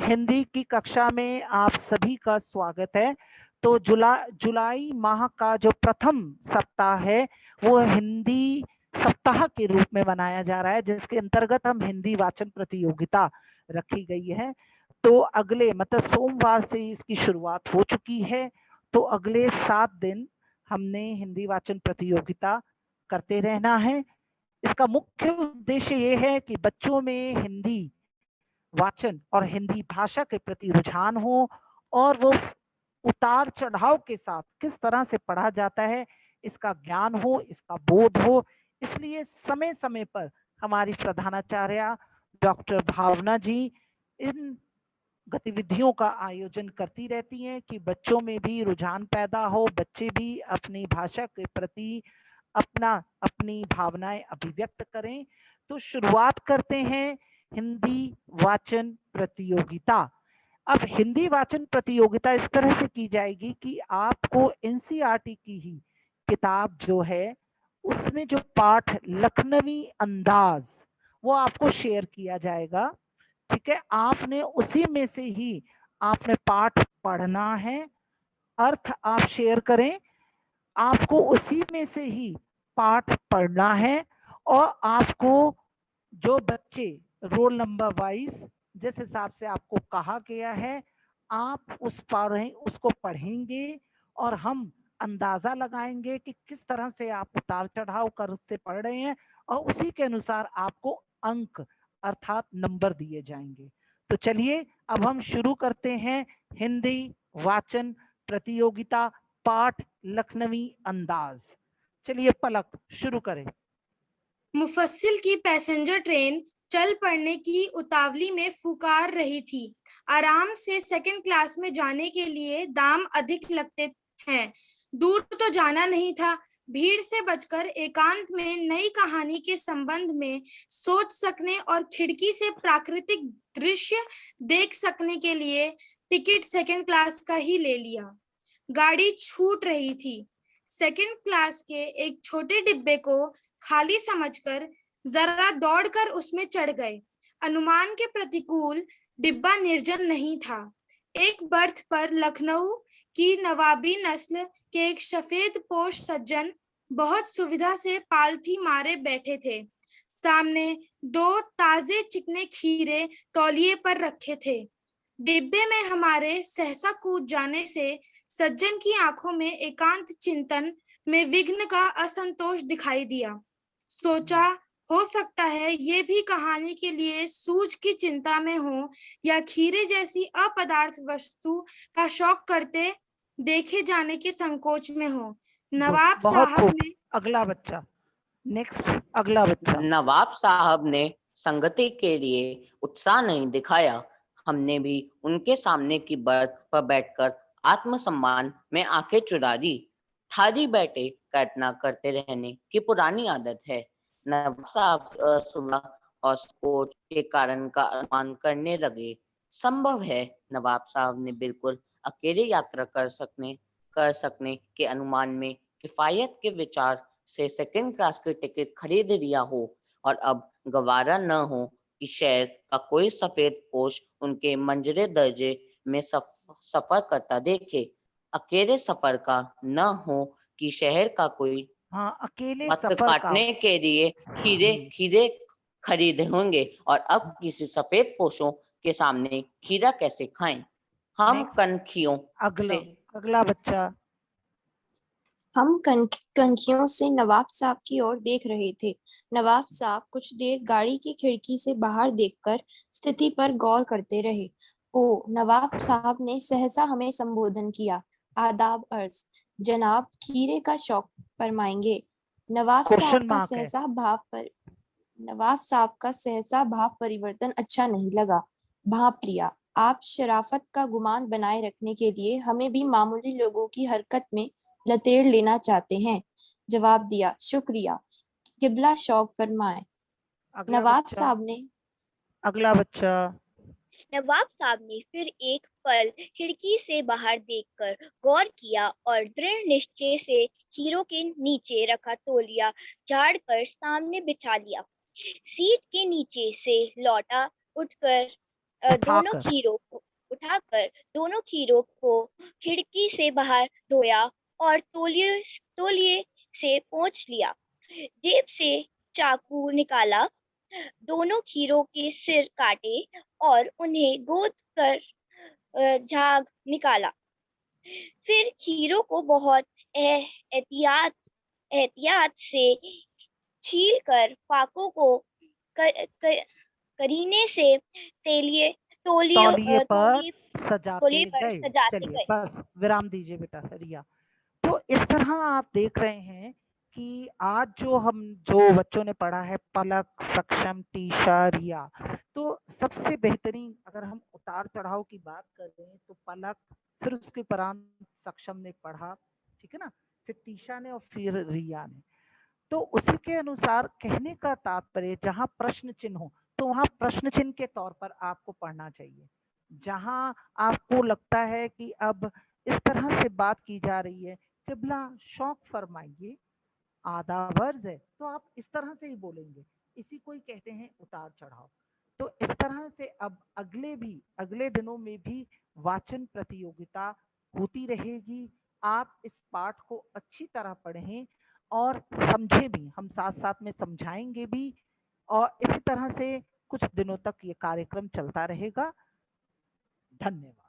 हिंदी की कक्षा में आप सभी का स्वागत है। तो जुलाई माह का जो प्रथम सप्ताह है वो हिंदी सप्ताह के रूप में मनाया जा रहा है, जिसके अंतर्गत हम हिंदी वाचन प्रतियोगिता रखी गई है। तो अगले मतलब सोमवार से इसकी शुरुआत हो चुकी है। तो अगले 7 दिन हमने हिंदी वाचन प्रतियोगिता करते रहना है। इसका मुख्य उद्देश्य ये है कि बच्चों में हिंदी वाचन और हिंदी भाषा के प्रति रुझान हो और वो उतार चढ़ाव के साथ किस तरह से पढ़ा जाता है इसका ज्ञान हो, इसका बोध हो। इसलिए समय समय पर हमारी प्रधानाचार्य डॉक्टर भावना जी इन गतिविधियों का आयोजन करती रहती हैं कि बच्चों में भी रुझान पैदा हो, बच्चे भी अपनी भाषा के प्रति अपनी भावनाएं अभिव्यक्त करें। तो शुरुआत करते हैं हिंदी वाचन प्रतियोगिता। अब हिंदी वाचन प्रतियोगिता इस तरह से की जाएगी कि आपको एनसीईआरटी की ही किताब जो है उसमें जो पाठ लखनवी अंदाज वो आपको शेयर किया जाएगा। ठीक है, आपने उसी में से ही आपने पाठ पढ़ना है, अर्थ आप शेयर करें, आपको उसी में से ही पाठ पढ़ना है। और आपको जो बच्चे रोल नंबर वाइज जिस हिसाब से आपको कहा गया है आप उसको पढ़ेंगे और हम अंदाजा लगाएंगे कि किस तरह से आप उतार चढ़ाव कर उससे पढ़ रहे हैं और उसी के अनुसार आपको अंक अर्थात नंबर दिए जाएंगे। तो चलिए अब हम शुरू करते हैं हिंदी वाचन प्रतियोगिता पाठ लखनवी अंदाज। चलिए पलक शुरू करें। मुफस्सिल की पैसेंजर ट्रेन चल पड़ने की उतावली में फुकार रही थी। आराम से सेकंड क्लास में जाने के लिए दाम अधिक लगते हैं। दूर तो जाना नहीं था। भीड़ से बचकर एकांत में नई कहानी के संबंध में सोच सकने और खिड़की से प्राकृतिक दृश्य देख सकने के लिए टिकट सेकंड क्लास का ही ले लिया। गाड़ी छूट रही थी। सेकंड क्लास के एक छोटे डिब्बे को खाली समझकर जरा दौड़कर उसमें चढ़ गए। अनुमान के प्रतिकूल डिब्बा निर्जन नहीं था। एक बर्थ पर लखनऊ की नवाबी नस्ल के एक सफेद पोश सज्जन बहुत सुविधा से पालथी मारे बैठे थे। सामने 2 ताजे चिकने खीरे तौलिए पर रखे थे। डिब्बे में हमारे सहसा कूद जाने से सज्जन की आंखों में एकांत चिंतन में विघ्न का असंतोष दिखाई दिया। सोचा हो सकता है ये भी कहानी के लिए सूझ की चिंता में हो या खीरे जैसी अपदार्थ वस्तु का शौक करते देखे जाने के संकोच में हो। नवाब बहुत साहब खूब। ने अगला बच्चा, नेक्स्ट अगला बच्चा। नवाब साहब ने संगति के लिए उत्साह नहीं दिखाया। हमने भी उनके सामने की बर्थ पर बैठकर आत्मसम्मान में आंखें चुरा ली। ठारी बैठे कैटना करते रहने की पुरानी आदत है। नवाब साहब सुबह और कोच के कारण का अनुमान करने लगे। संभव है नवाब साहब ने बिल्कुल अकेले यात्रा कर सकने के अनुमान में किफायत के विचार से सेकंड क्लास की टिकट खरीद लिया हो और अब गवारा न हो कि शहर का कोई सफेद पोश उनके मंजरे दर्जे में सफर करता देखे। अकेले सफर का न हो कि शहर का कोई हाँ, अकेले मत सफर का। काटने के लिए खीरे खीरे खरीदे होंगे और अब किसी सफेद पोशों के सामने खीरा कैसे खाएं। हम Next, कनखियों से अगला बच्चा। हम कनखियों से नवाब साहब की ओर देख रहे थे। नवाब साहब कुछ देर गाड़ी की खिड़की से बाहर देखकर स्थिति पर गौर करते रहे। ओ, नवाब साहब ने सहसा हमें संबोधन किया। आदाब अर्ज, जनाब खीरे का शौक फरमाएंगे। नवाब क्वेश्चन साहब का सहसा भाव परिवर्तन अच्छा नहीं लगा। भाप लिया। आप शराफत का गुमान बनाए रखने के लिए हमें भी मामूली लोगों की हरकत में लतेड़ लेना चाहते हैं। जवाब दिया, शुक्रिया, किबला शौक फरमाए। नवाब साहब ने अगला बच्चा। नवाब साहब ने फिर एक पल खिड़की से बाहर देखकर गौर किया और दृढ़ निश्चय से खीरों के नीचे रखा तौलिया झाड़कर सामने बिछा लिया। सीट के नीचे से लौटा उठकर उठाकर दोनों खीरों को खिड़की से बाहर धोया और तौलिए से पोंछ लिया। जेब से चाकू निकाला, दोनों खीरों के सिर काटे और उन्हें गोद कर झाग निकाला। फिर खीरों को बहुत एहतियात से छील कर फाकों को करीने से तौलिए पर सजाते गए। सजाते चलिए गए। बस विराम दीजिए बेटा रिया। तो इस तरह आप देख रहे हैं कि आज जो बच्चों ने पढ़ा है पलक, सक्षम, टीशा, रिया, तो सबसे बेहतरीन अगर हम उतार चढ़ाव की बात कर रहे हैं तो पलक, फिर उसके उपरांत सक्षम ने पढ़ा, ठीक है ना, फिर टीशा ने और फिर रिया ने। तो उसी के अनुसार कहने का तात्पर्य जहां प्रश्न चिन्ह हो तो वहां प्रश्न चिन्ह के तौर पर आपको पढ़ना चाहिए। जहां आपको लगता है कि अब इस तरह से बात की जा रही है, किबला शौक फरमाइए, आधा वर्ज है तो आप इस तरह से ही बोलेंगे, इसी को ही कहते हैं उतार चढ़ाव। तो इस तरह से अब अगले दिनों में भी वाचन प्रतियोगिता होती रहेगी। आप इस पाठ को अच्छी तरह पढ़ें और समझे भी, हम साथ साथ में समझाएंगे भी, और इसी तरह से कुछ दिनों तक ये कार्यक्रम चलता रहेगा। धन्यवाद।